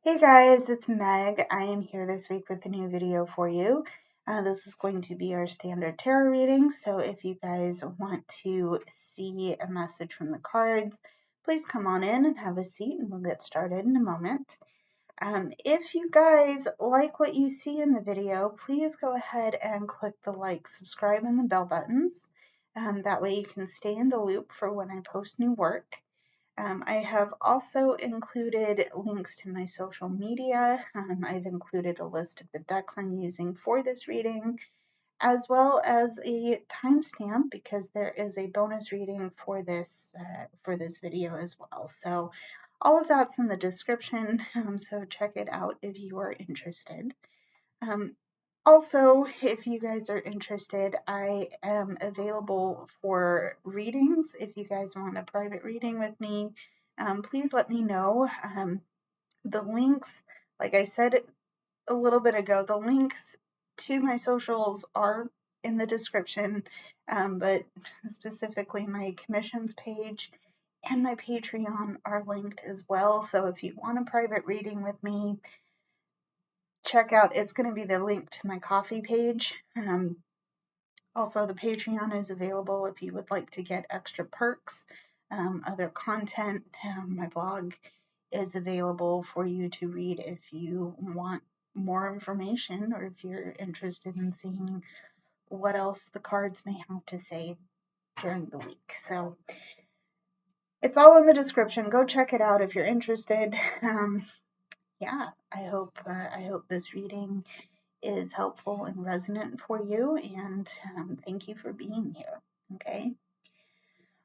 Hey guys, it's Meg. I am here this week with a new video for you. This is going to be our standard tarot reading, so if you guys want to see a message from the cards, please come on in and have a seat and we'll get started in a moment. If you guys like what you see in the video, please go ahead and click the like, subscribe, and the bell buttons. That way you can stay in the loop for when I post new work. I have also included links to my social media. I've included a list of the decks I'm using for this reading, as well as a timestamp because there is a bonus reading for this video as well. So all of that's in the description, so check it out if you are interested. Also, if you guys are interested, I am available for readings. If you guys want a private reading with me, please let me know. The links, like I said a little bit ago, the links to my socials are in the description, but specifically my commissions page and my Patreon are linked as well. So if you want a private reading with me, check out, it's going to be the link to my Ko-fi page. Also, the Patreon is available if you would like to get extra perks, other content. My blog is available for you to read if you want more information or if you're interested in seeing what else the cards may have to say during the week. So it's all in the description. Go check it out if you're interested. Yeah, I hope this reading is helpful and resonant for you, and thank you for being here. Okay,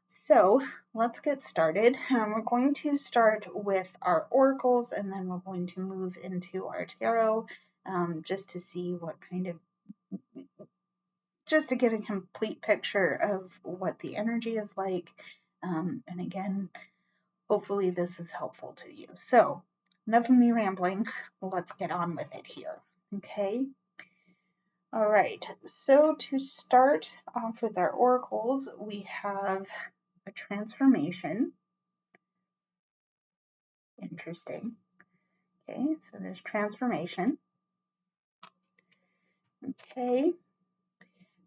so let's get started. We're going to start with our oracles, and then we're going to move into our tarot, just to see what kind of, just to get a complete picture of what the energy is like. And again, hopefully this is helpful to you. So enough of me rambling. Let's get on with it here. Okay. All right, so to start off with our oracles, we have a transformation. Interesting. Okay, so there's transformation. Okay,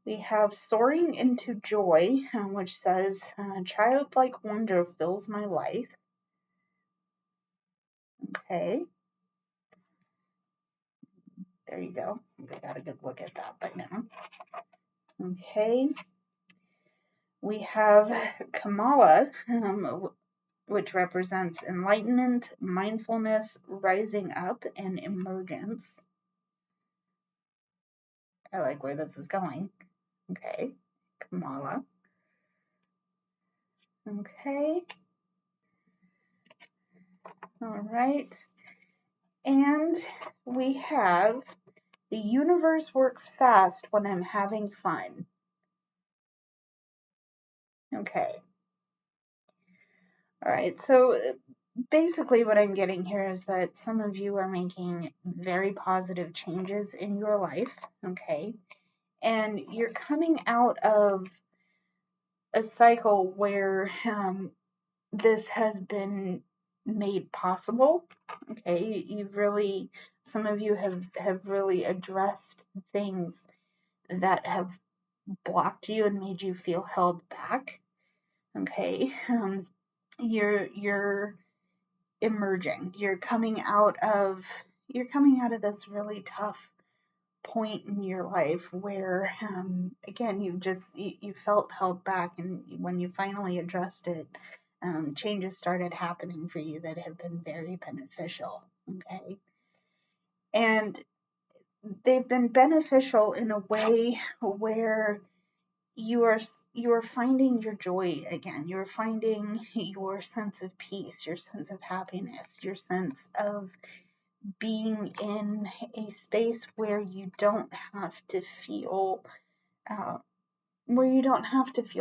we have soaring into joy, which says, childlike wonder fills my life. Okay, there you go. I got a good look at that by now. Okay, we have Kamala, which represents enlightenment, mindfulness, rising up, and emergence. I like where this is going. Okay, Kamala. Okay. All right. And we have the universe works fast when I'm having fun. Okay. All right. So basically what I'm getting here is that some of you are making very positive changes in your life. Okay. And you're coming out of a cycle where this has been made possible. Okay, you've really, some of you have really addressed things that have blocked you and made you feel held back. Okay, you're emerging. You're coming out of this really tough point in your life where again you felt held back, and when you finally addressed it, changes started happening for you that have been very beneficial. Okay, and they've been beneficial in a way where you are finding your joy again. You're finding your sense of peace, your sense of happiness, your sense of being in a space where you don't have to feel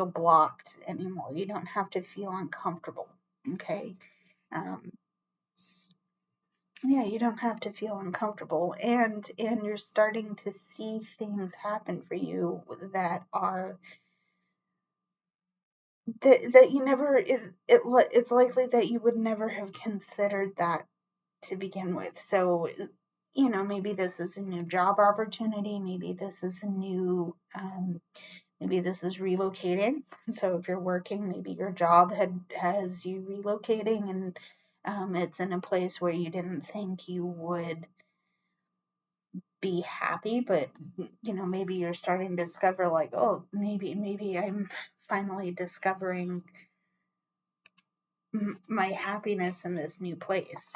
blocked anymore. You don't have to feel uncomfortable. Okay. Yeah, you don't have to feel uncomfortable, and you're starting to see things happen for you that are that you never it's likely that you would never have considered that to begin with. So, you know, maybe this is a new job opportunity. Maybe this is a new, maybe this is relocating. So if you're working, maybe your job has you relocating, and it's in a place where you didn't think you would be happy, but you know, maybe you're starting to discover like, oh, maybe I'm finally discovering my happiness in this new place.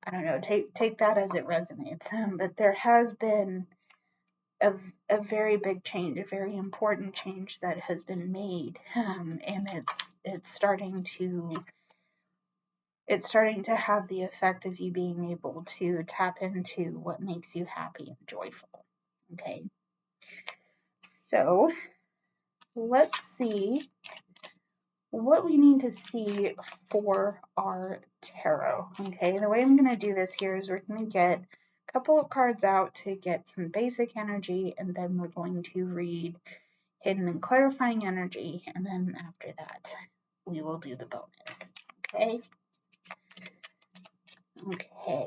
I don't know, take that as it resonates. But there has been a, a very big change, a very important change that has been made, and it's starting to have the effect of you being able to tap into what makes you happy and joyful. Okay, so let's see what we need to see for our tarot. Okay, the way I'm going to do this here is we're going to get a couple of cards out to get some basic energy, and then we're going to read hidden and clarifying energy, and then after that we will do the bonus. Okay. Okay,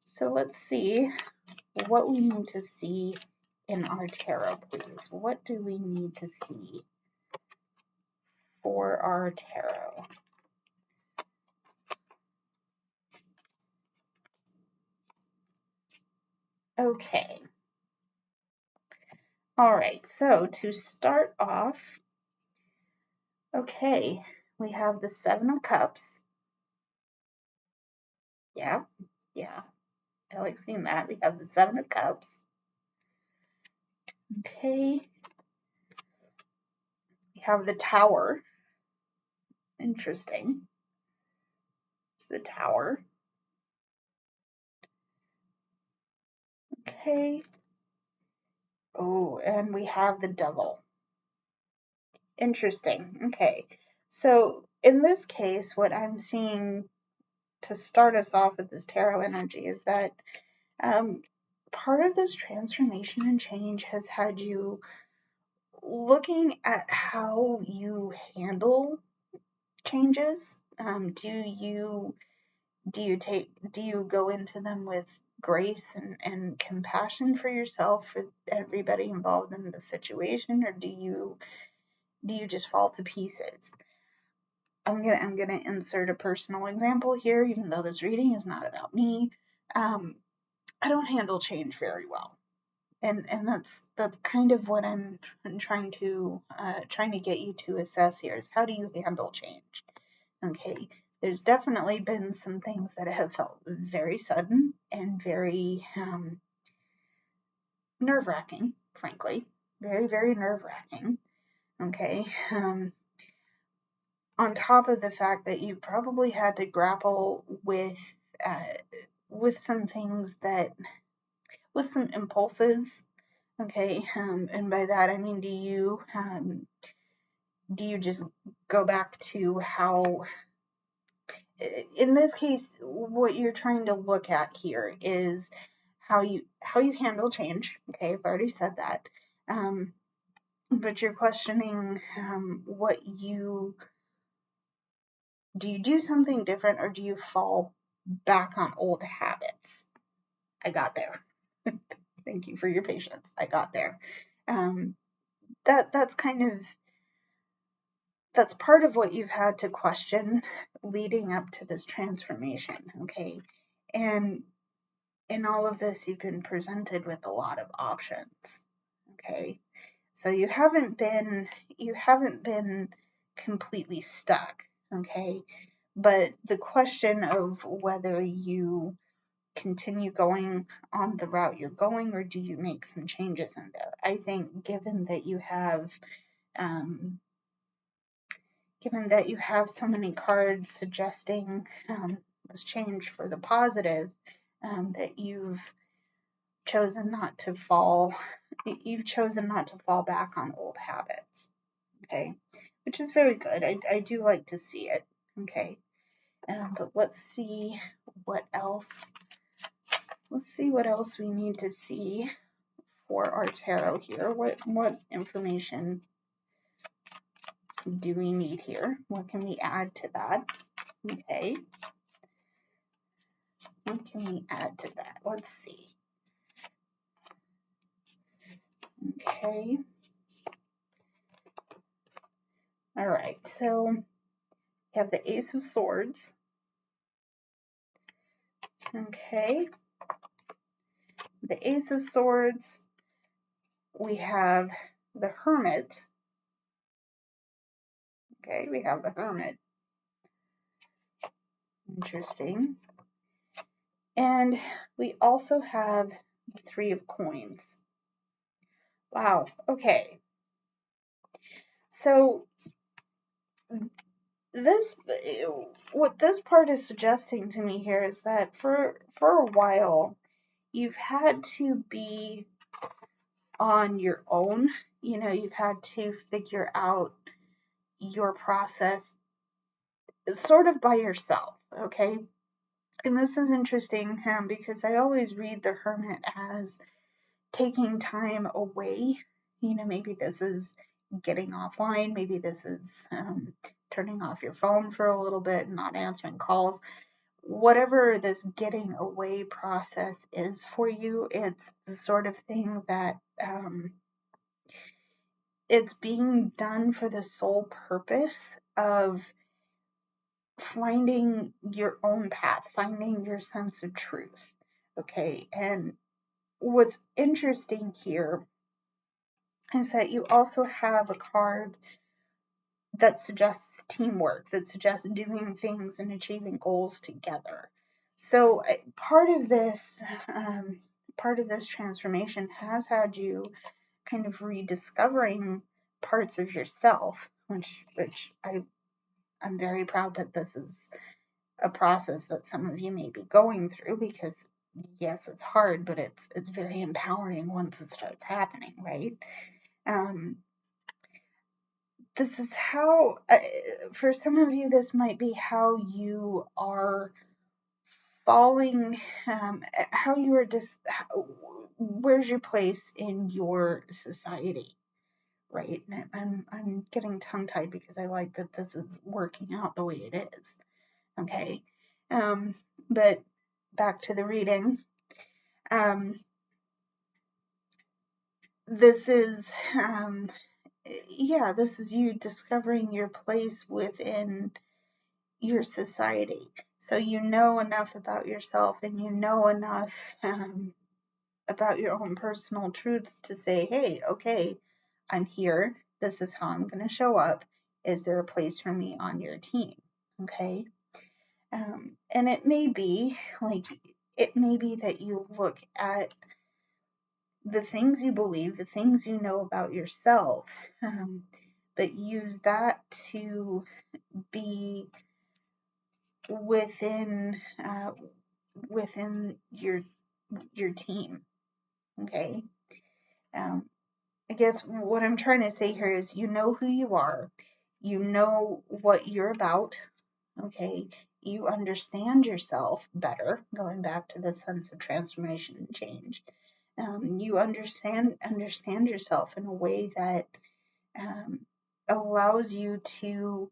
so let's see what we need to see in our tarot, please. What do we need to see for our tarot? Okay. All right, so to start off, okay, we have the Seven of Cups. Yeah, yeah, I like seeing that. We have the Seven of Cups. Okay. We have the Tower. Interesting. It's the Tower. Okay. Oh, and we have the Devil. Interesting. Okay. So in this case, what I'm seeing to start us off with this tarot energy is that part of this transformation and change has had you looking at how you handle changes. Do you go into them with grace and compassion for yourself, for everybody involved in the situation, or do you just fall to pieces? I'm gonna insert a personal example here, even though this reading is not about me. I don't handle change very well, and that's kind of what I'm trying to get you to assess here is how do you handle change? Okay, there's definitely been some things that have felt very sudden and very nerve-wracking, frankly, very, very nerve-wracking. Okay, on top of the fact that you probably had to grapple with some things that, with some impulses. Okay, and by that I mean, do you just go back to how, in this case, what you're trying to look at here is how you handle change. Okay, I've already said that. But you're questioning what you do. You do something different, or do you fall back on old habits? I got there. Thank you for your patience. I got there. That's kind of, that's part of what you've had to question leading up to this transformation. Okay, and in all of this, you've been presented with a lot of options. Okay, so you haven't been completely stuck. Okay, but the question of whether you continue going on the route you're going, or do you make some changes in there? I think given that you have so many cards suggesting this change for the positive, that you've chosen not to fall back on old habits. Okay, which is very good. I do like to see it. Okay, but let's see what else we need to see for our tarot here. What information do we need here? What can we add to that? Okay. What can we add to that? Let's see. Okay. All right. So we have the Ace of Swords. Okay. The Ace of Swords. We have the Hermit. Okay, we have the Hermit. Interesting. And we also have the Three of Coins. Wow, okay. So this, what this part is suggesting to me here is that for a while, you've had to be on your own. You know, you've had to figure out your process sort of by yourself, okay? And this is interesting because I always read the Hermit as taking time away. You know, maybe this is getting offline, maybe this is turning off your phone for a little bit, not answering calls. Whatever this getting away process is for you, it's the sort of thing that it's being done for the sole purpose of finding your own path, finding your sense of truth. Okay, and what's interesting here is that you also have a card that suggests teamwork, that suggests doing things and achieving goals together. So part of this transformation has had you kind of rediscovering parts of yourself, which I'm very proud that this is a process that some of you may be going through, because yes, it's hard, but it's very empowering once it starts happening, right? This is how, for some of you, this might be how you are falling, how you are where's your place in your society, right? And I'm getting tongue-tied because I like that this is working out the way it is, okay? But back to the reading. This is, this is you discovering your place within your society. So you know enough about yourself, and you know enough about your own personal truths to say, hey, okay, I'm here. This is how I'm going to show up. Is there a place for me on your team? Okay. And it may be that you look at the things you believe, the things you know about yourself, but use that to be within your team. Okay. I guess what I'm trying to say here is, you know who you are, you know what you're about. Okay. You understand yourself better, going back to the sense of transformation and change. You understand yourself in a way that allows you to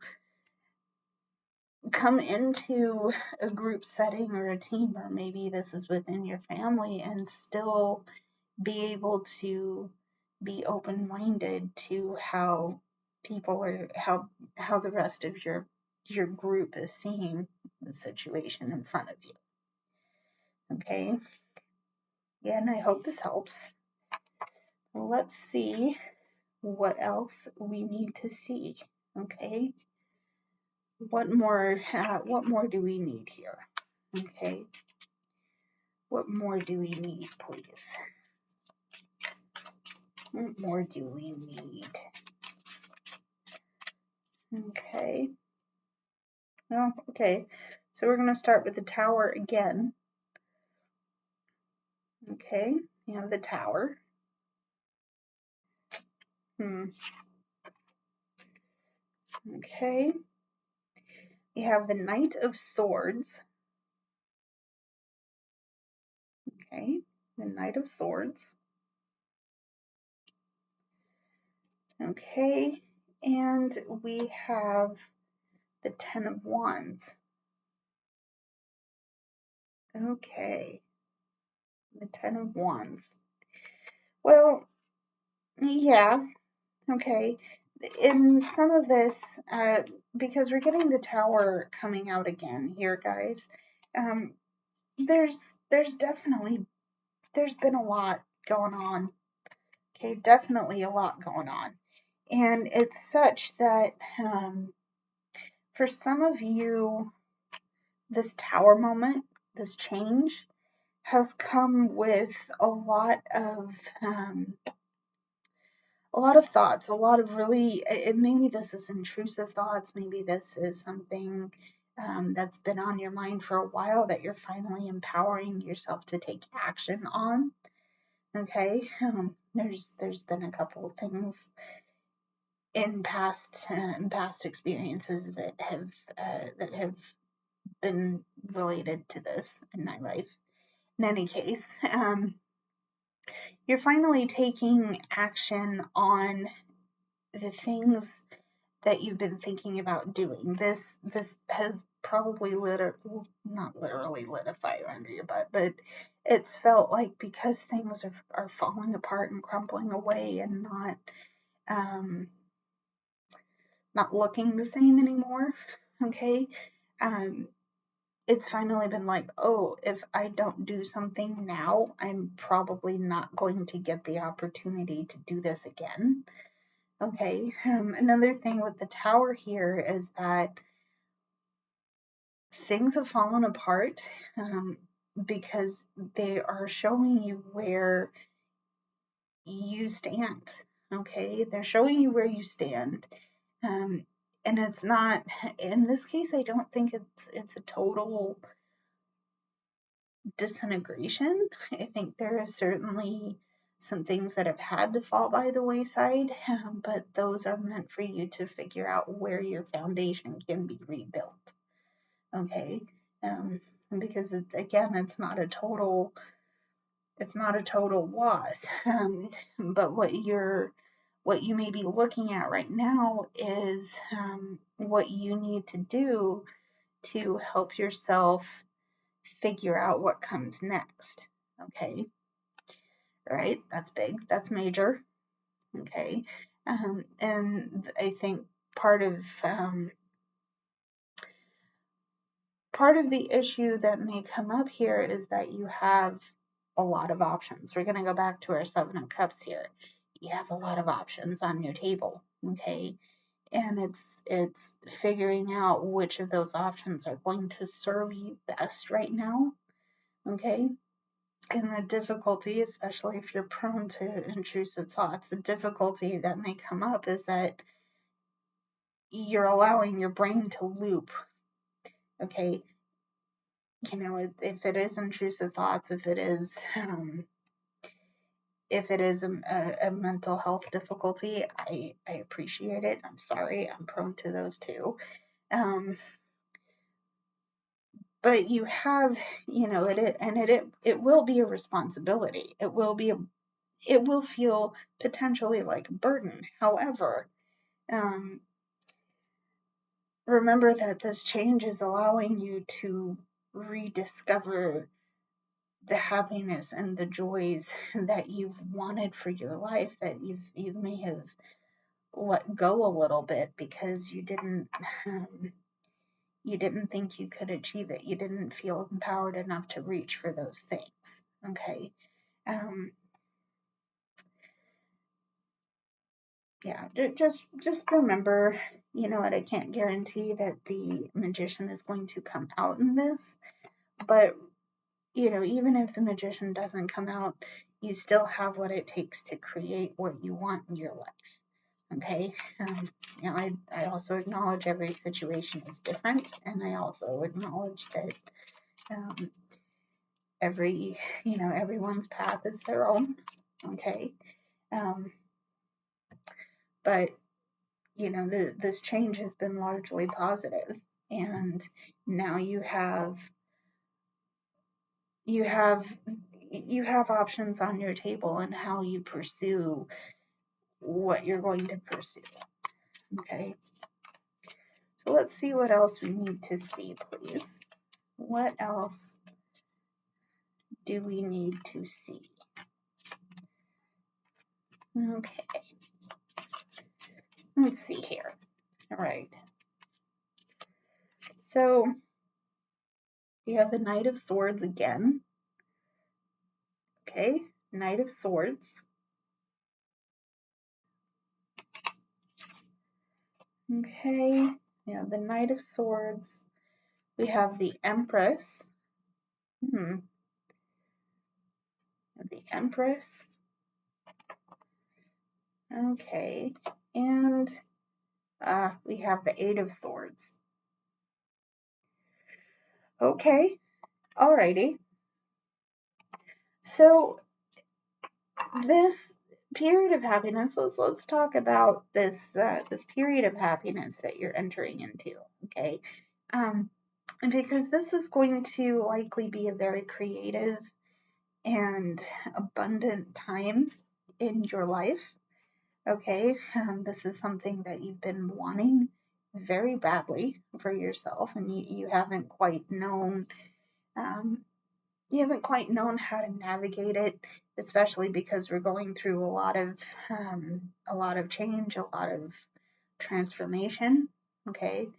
come into a group setting or a team, or maybe this is within your family, and still be able to be open-minded to how people are, how the rest of your group is seeing the situation in front of you. Okay. Yeah, and I hope this helps. Let's see what else we need to see. Okay. What more do we need here? Okay. What more do we need, please? What more do we need? Okay. Well, okay. So we're going to start with the Tower again. Okay. You have the Tower. Okay. You have the Knight of Swords. Okay. The Knight of Swords. Okay. And we have the Ten of Wands. Okay. The Ten of Wands. Well, yeah, okay. In some of this, because we're getting the Tower coming out again here, guys, um, there's definitely, there's been a lot going on. Okay, definitely a lot going on. And it's such that for some of you, this Tower moment, this change, has come with um, a lot of thoughts, a lot of really, maybe this is intrusive thoughts, maybe this is something that's been on your mind for a while that you're finally empowering yourself to take action on. Okay, there's been a couple of things in past experiences that have been related to this in my life. In any case, you're finally taking action on the things that you've been thinking about doing. This has probably not literally lit a fire under your butt, but it's felt like because things are falling apart and crumbling away and um, not looking the same anymore. Okay, um, it's finally been like, oh, if I don't do something now, I'm probably not going to get the opportunity to do this again. Okay, another thing with the Tower here is that things have fallen apart because they are showing you where you stand. Okay, they're showing you where you stand. Um, and it's not, in this case, I don't think it's a total disintegration. I think there is certainly some things that have had to fall by the wayside, but those are meant for you to figure out where your foundation can be rebuilt. Okay, because again, it's not a total loss. But what you may be looking at right now is what you need to do to help yourself figure out what comes next. Okay, right? That's big. That's major. Okay, and I think part of part of the issue that may come up here is that you have a lot of options. We're going to go back to our Seven of Cups here. You have a lot of options on your table, okay? And it's figuring out which of those options are going to serve you best right now, okay? And the difficulty, especially if you're prone to intrusive thoughts, the difficulty that may come up is that you're allowing your brain to loop, okay? You know, if it is intrusive thoughts, if it is a mental health difficulty, I appreciate it. I'm sorry, I'm prone to those too. But you have, you know, it will be a responsibility. It will feel potentially like a burden. However, um, remember that this change is allowing you to rediscover the happiness and the joys that you've wanted for your life, that you may have let go a little bit because um, you didn't think you could achieve it. You didn't feel empowered enough to reach for those things. Okay. Um, yeah. Just remember, you know what? I can't guarantee that the magician is going to come out in this, but you know, even if the magician doesn't come out, you still have what it takes to create what you want in your life. Okay. You know, I also acknowledge every situation is different, and I also acknowledge that um, everyone's path is their own. Okay. Um, but you know, this change has been largely positive, and now you have you have options on your table and how you pursue what you're going to pursue. Okay. So let's see what else we need to see, please. What else do we need to see? Okay. Let's see here. All right. So we have the Knight of Swords again. Okay, Knight of Swords. Okay, we have the Knight of Swords. We have the Empress. The Empress. Okay, and we have the Eight of Swords. Okay, alrighty. So this period of happiness, let's talk about this this period of happiness that you're entering into, okay? Because this is going to likely be a very creative and abundant time in your life, okay? This is something that you've been wanting very badly for yourself, and you haven't quite known how to navigate it, especially because we're going through a lot of change, a lot of transformation. Okay,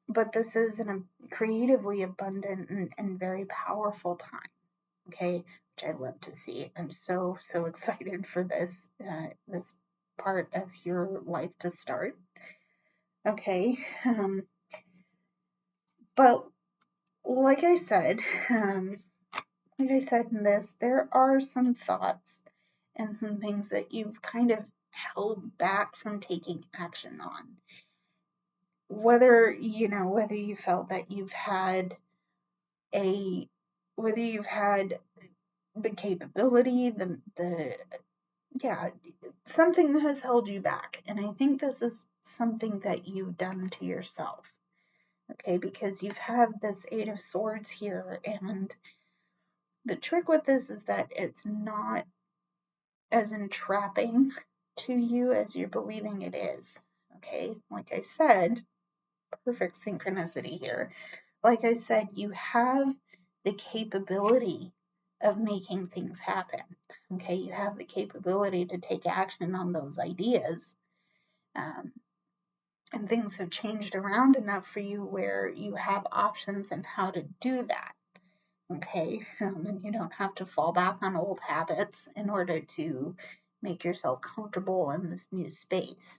but this is a creatively abundant and very powerful time. Okay, which I love to see. I'm so excited for this this part of your life to start. Okay, but like I said, in this, there are some thoughts and some things that you've kind of held back from taking action on. Whether you felt that whether you've had the capability, something that has held you back. And I think this is something that you've done to yourself. Okay, because you've had this Eight of Swords here, and the trick with this is that it's not as entrapping to you as you're believing it is. Okay, like I said, perfect synchronicity here. Like I said, you have the capability of making things happen. Okay, you have the capability to take action on those ideas. And things have changed around enough for you where you have options on how to do that. Okay, and you don't have to fall back on old habits in order to make yourself comfortable in this new space.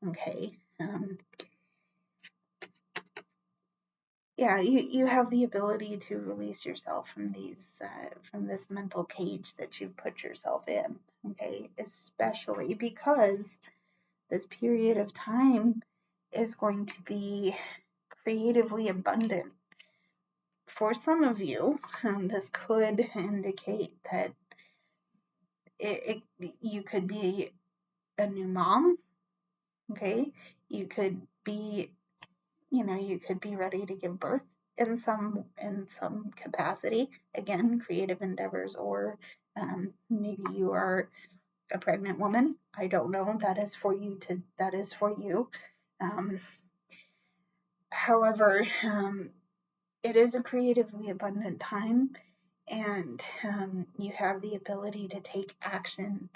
Okay, you have the ability to release yourself from from this mental cage that you've put yourself in. Okay, especially because this period of time is going to be creatively abundant. For some of you, this could indicate that you could be a new mom. Okay, you could be ready to give birth in some capacity. Again, creative endeavors, or maybe you are a pregnant woman. I don't know. That is for you. However, it is a creatively abundant time, and you have the ability to take action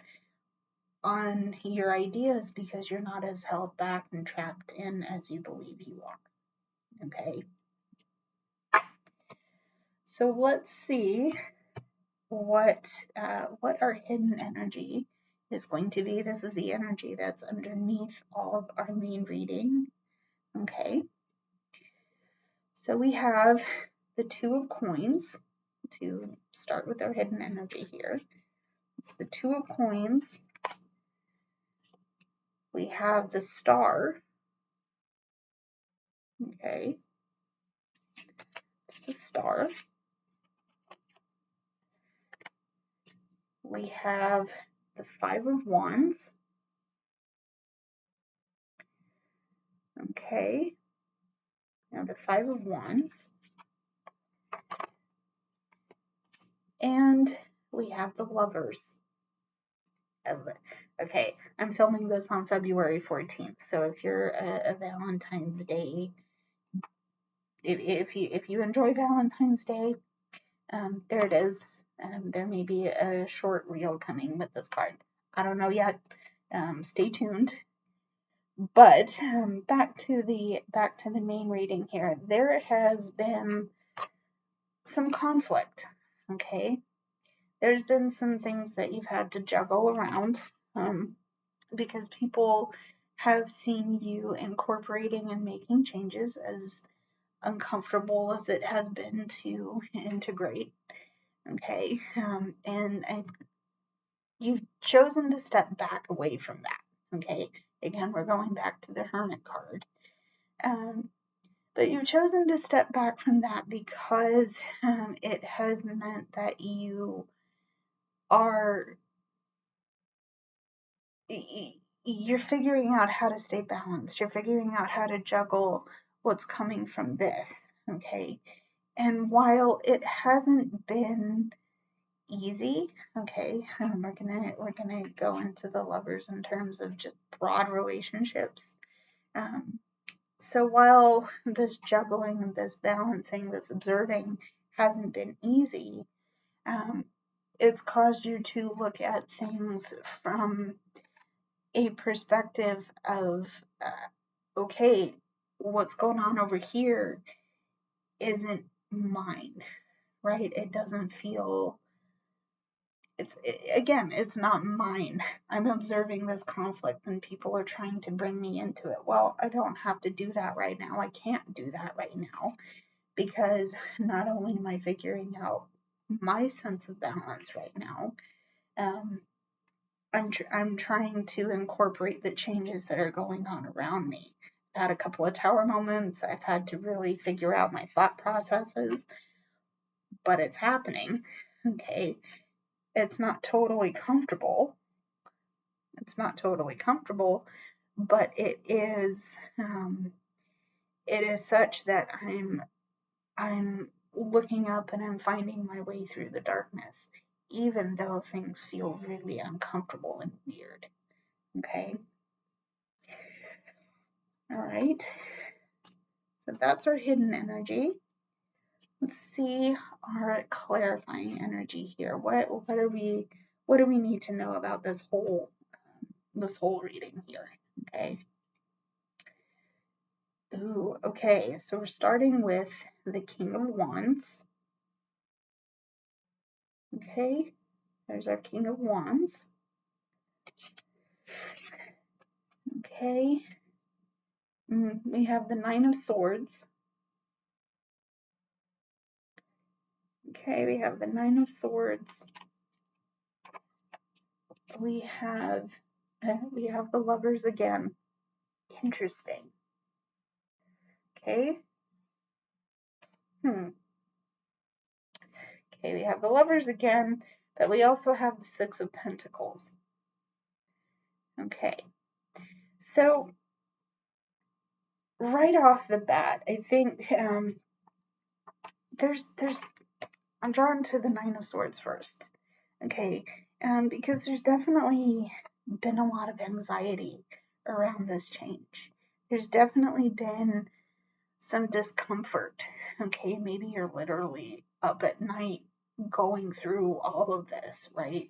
on your ideas because you're not as held back and trapped in as you believe you are. Okay. So let's see what our hidden energy is going to be. This is the energy that's underneath all of our main reading. Okay. So we have the Two of Coins to start with our hidden energy here. It's the Two of Coins. We have the Star. Okay. It's the Star. We have the Five of Wands. Okay. Now the Five of Wands. And we have the Lovers. Okay, I'm filming this on February 14th. So if you're a Valentine's Day, if you enjoy Valentine's Day, There it is. There may be a short reel coming with this card. I don't know yet. Stay tuned. But back to the main reading here. There has been some conflict. Okay, there's been some things that you've had to juggle around because people have seen you incorporating and making changes, as uncomfortable as it has been to integrate. Okay, and you've chosen to step back away from that. Okay, again, we're going back to the Hermit card. But you've chosen to step back from that because it has meant that are you're figuring out how to stay balanced. You're figuring out how to juggle what's coming from this. Okay, and while it hasn't been easy, okay, we're gonna go into the Lovers in terms of just broad relationships. So while this juggling, this balancing, this observing hasn't been easy, it's caused you to look at things from a perspective of, okay, what's going on over here isn't mine, right? It doesn't feel, it's not mine. I'm observing this conflict and people are trying to bring me into it. Well, I don't have to do that right now. I can't do that right now because not only am I figuring out my sense of balance right now, I'm trying to incorporate the changes that are going on around me. I've had a couple of tower moments. I've had to really figure out my thought processes, but it's happening. Okay, it's not totally comfortable. It's not totally comfortable, but it is such that I'm looking up and I'm finding my way through the darkness, even though things feel really uncomfortable and weird. Okay. All right. So that's our hidden energy. Let's see our clarifying energy here. What do we need to know about this whole reading here? Okay. Ooh, okay. So we're starting with the King of Wands. Okay. There's our King of Wands. Okay. We have the Nine of Swords. Okay, we have the Nine of Swords. We have the Lovers again. Interesting. Okay. Okay, we have the Lovers again, but we also have the Six of Pentacles. Okay. So right off the bat, I think I'm drawn to the Nine of Swords first. Okay, because there's definitely been a lot of anxiety around this change. There's definitely been some discomfort. Okay, maybe you're literally up at night going through all of this, right?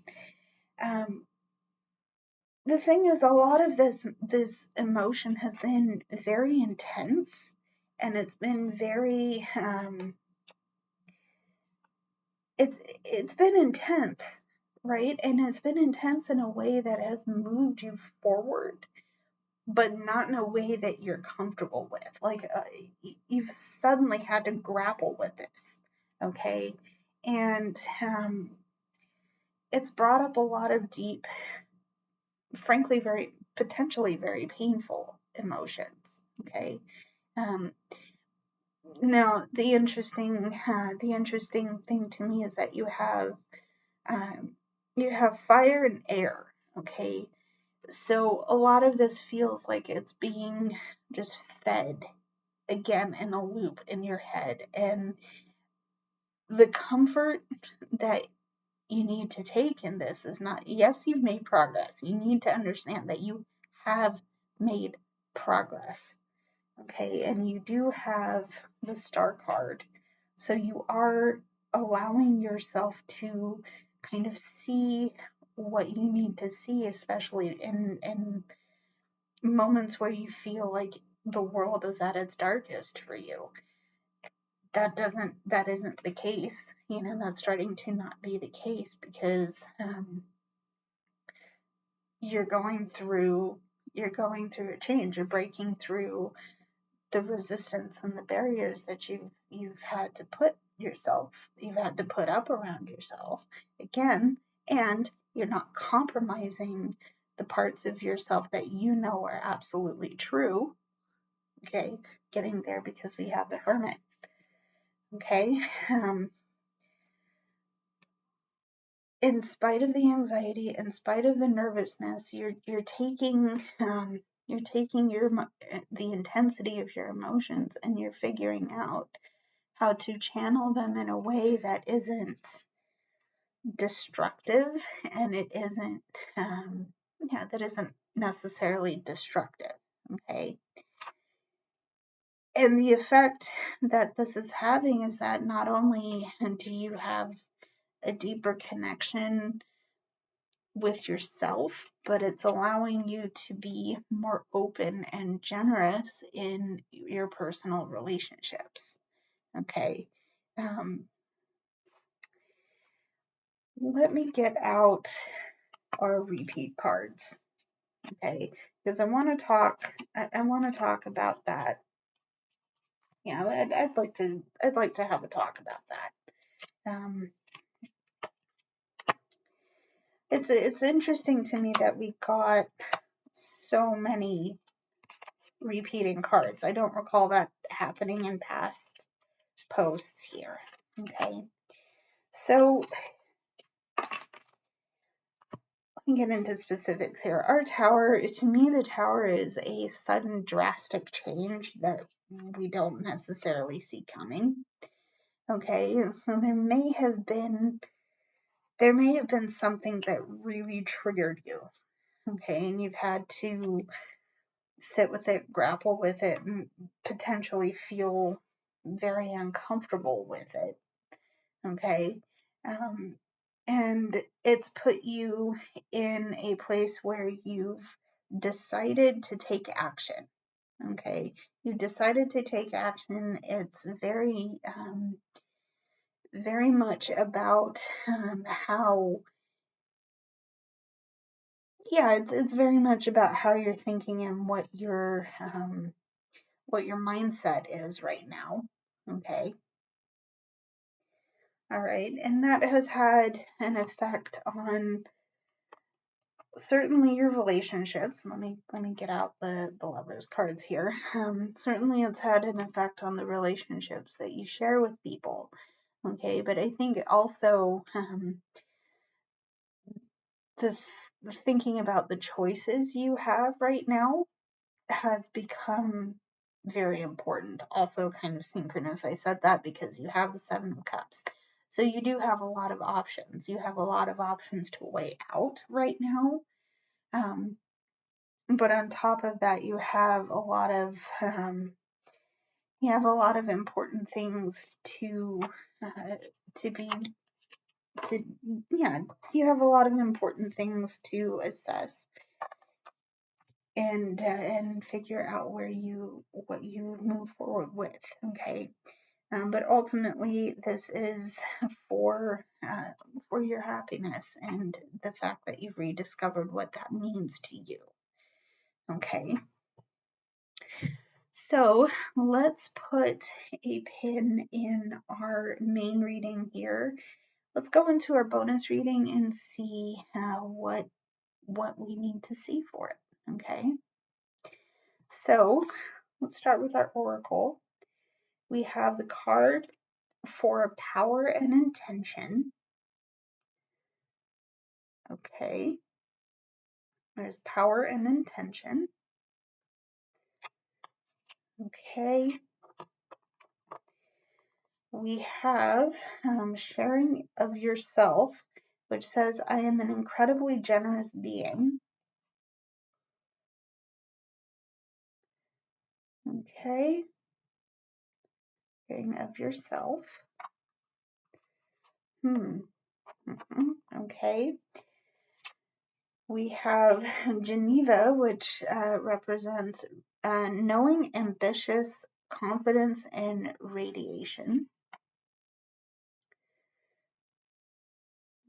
The thing is, a lot of this emotion has been very intense, and it's been very it's been intense, right? And it's been intense in a way that has moved you forward, but not in a way that you're comfortable with. Like you've suddenly had to grapple with this, okay? And it's brought up a lot of deep, frankly, potentially very painful emotions, okay? Um, Now, the interesting thing to me is that you have fire and air, okay? So a lot of this feels like it's being just fed again in a loop in your head, and the comfort that you need to take in this is not, yes, you've made progress. You need to understand that you have made progress. Okay, and you do have the Star card. So you are allowing yourself to kind of see what you need to see, especially in moments where you feel like the world is at its darkest for you. That isn't the case. That's starting to not be the case because you're going through a change. You're breaking through the resistance and the barriers that you've had to put up around yourself again, and you're not compromising the parts of yourself that are absolutely true. Okay, getting there because we have the Hermit. Okay, in spite of the anxiety, in spite of the nervousness, you're taking the intensity of your emotions, and you're figuring out how to channel them in a way that isn't destructive, and it isn't that isn't necessarily destructive. Okay, and the effect that this is having is that not only do you have a deeper connection with yourself, but it's allowing you to be more open and generous in your personal relationships. Okay. Let me get out our repeat cards. Okay, because I want to talk about that. Yeah, I'd like to have a talk about that. It's interesting to me that we got so many repeating cards. I don't recall that happening in past posts here. Okay, so let me get into specifics here. Our tower, to me, the tower is a sudden drastic change that we don't necessarily see coming. Okay, so there may have been something that really triggered you. Okay, and you've had to sit with it, grapple with it, and potentially feel very uncomfortable with it. Okay, and it's put you in a place where you've decided to take action. Okay, you decided to take action. It's very much about how, yeah, it's very much about how you're thinking and what your mindset is right now. Okay, all right, and that has had an effect on certainly your relationships. Let me get out the lovers cards here. Certainly it's had an effect on the relationships that you share with people. Okay, but I think also the thinking about the choices you have right now has become very important. Also kind of synchronous. I said that because you have the Seven of Cups. So you do have a lot of options. You have a lot of options to weigh out right now. But on top of that, you have a lot of important things to be to yeah, you have a lot of important things to assess and figure out what you move forward with. Okay, but ultimately this is for your happiness and the fact that you've rediscovered what that means to you. Okay, so let's put a pin in our main reading here. Let's go into our bonus reading and see what we need to see for it. Okay, so let's start with our oracle. We have the card for power and intention. Okay, there's power and intention. Okay, we have sharing of yourself, which says, I am an incredibly generous being. Okay, sharing of yourself. Okay. We have Geneva, which represents knowing, ambitious, confidence, and radiation.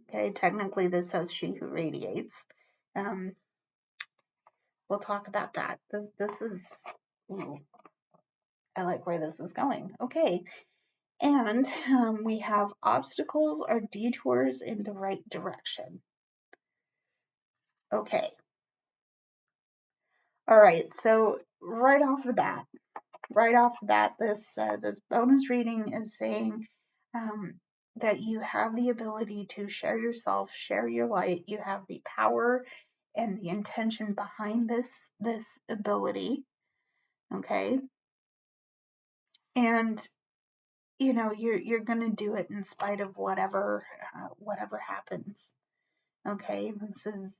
Okay, technically this says she who radiates. Um, we'll talk about that. This is, ooh, I like where this is going. Okay, and we have obstacles or detours in the right direction. Okay. All right, so right off the bat, this bonus reading is saying that you have the ability to share yourself, share your light. You have the power and the intention behind this ability. Okay, and you're gonna do it in spite of whatever happens. Okay, this is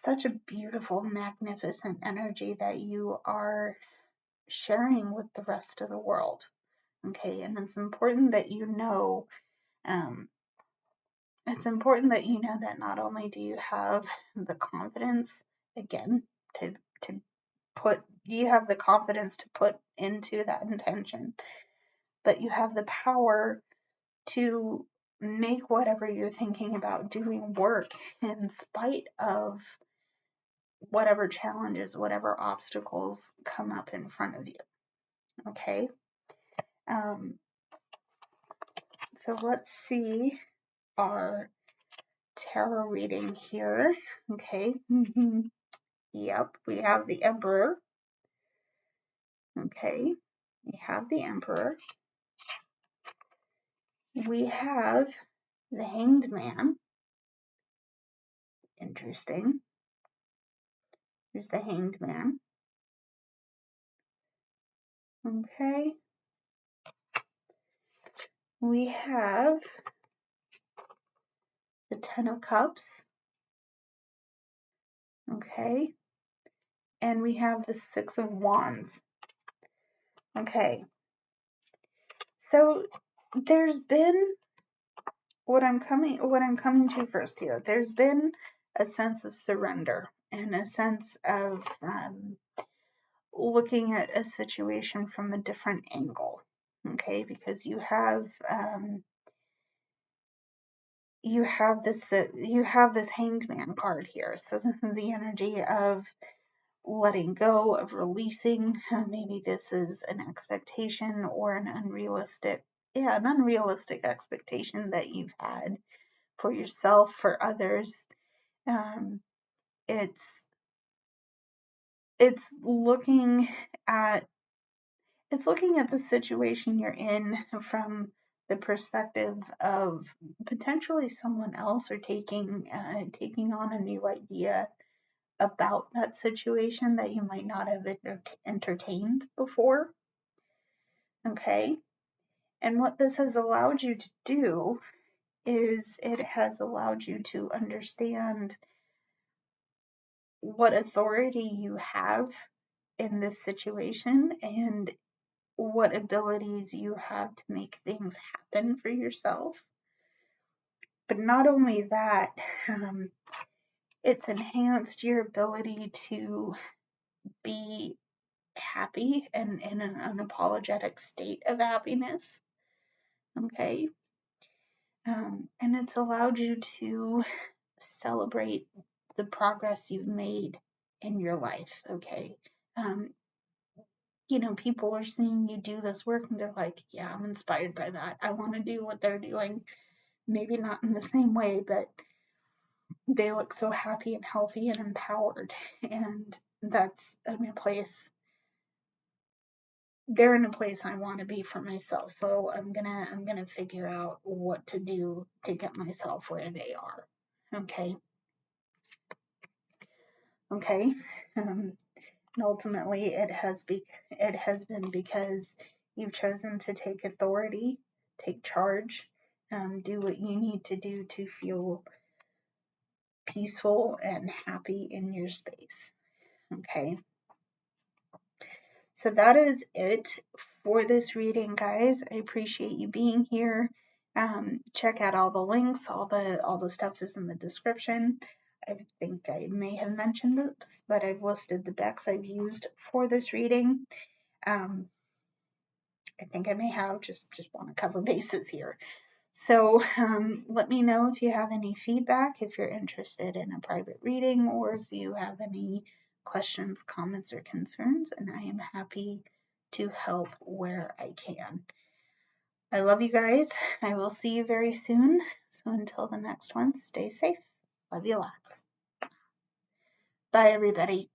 such a beautiful, magnificent energy that you are sharing with the rest of the world. Okay, and it's important that um, that not only do you have the confidence, again, to to you have the confidence to put into that intention, but you have the power to make whatever you're thinking about doing work in spite of whatever challenges, whatever obstacles come up in front of you. Okay. Um, so let's see our tarot reading here. Okay. Yep, we have the Emperor. Okay. We have the Emperor. We have the Hanged Man. Interesting. Here's the Hanged Man. Okay. We have the Ten of Cups. Okay. And we have the Six of Wands. Okay. So there's been what I'm coming to first here. There's been a sense of surrender and a sense of looking at a situation from a different angle. Okay, because you have this Hanged Man card here. So this is the energy of letting go, of releasing. Maybe this is an expectation or an unrealistic expectation that you've had for yourself, for others. Um, it's it's looking at the situation you're in from the perspective of potentially someone else, or taking on a new idea about that situation that you might not have entertained before. Okay. And what this has allowed you to do is it has allowed you to understand what authority you have in this situation, and what abilities you have to make things happen for yourself. But not only that, it's enhanced your ability to be happy and in an unapologetic state of happiness. Okay. And it's allowed you to celebrate the progress you've made in your life. Okay. Um, people are seeing you do this work and they're like, yeah, I'm inspired by that. I want to do what they're doing. Maybe not in the same way, but they look so happy and healthy and empowered. And that's in a place, they're in a place I want to be for myself. So I'm gonna figure out what to do to get myself where they are. Okay. Okay. Um, and ultimately it has been because you've chosen to take authority, take charge, do what you need to do to feel peaceful and happy in your space. Okay. So that is it for this reading, guys. I appreciate you being here. Check out all the links. All the stuff is in the description. I think I may have mentioned this, but I've listed the decks I've used for this reading. I think I may have, just want to cover bases here. So let me know if you have any feedback, if you're interested in a private reading, or if you have any questions, comments, or concerns, and I am happy to help where I can. I love you guys. I will see you very soon. So until the next one, stay safe. Love you lots. Bye, everybody.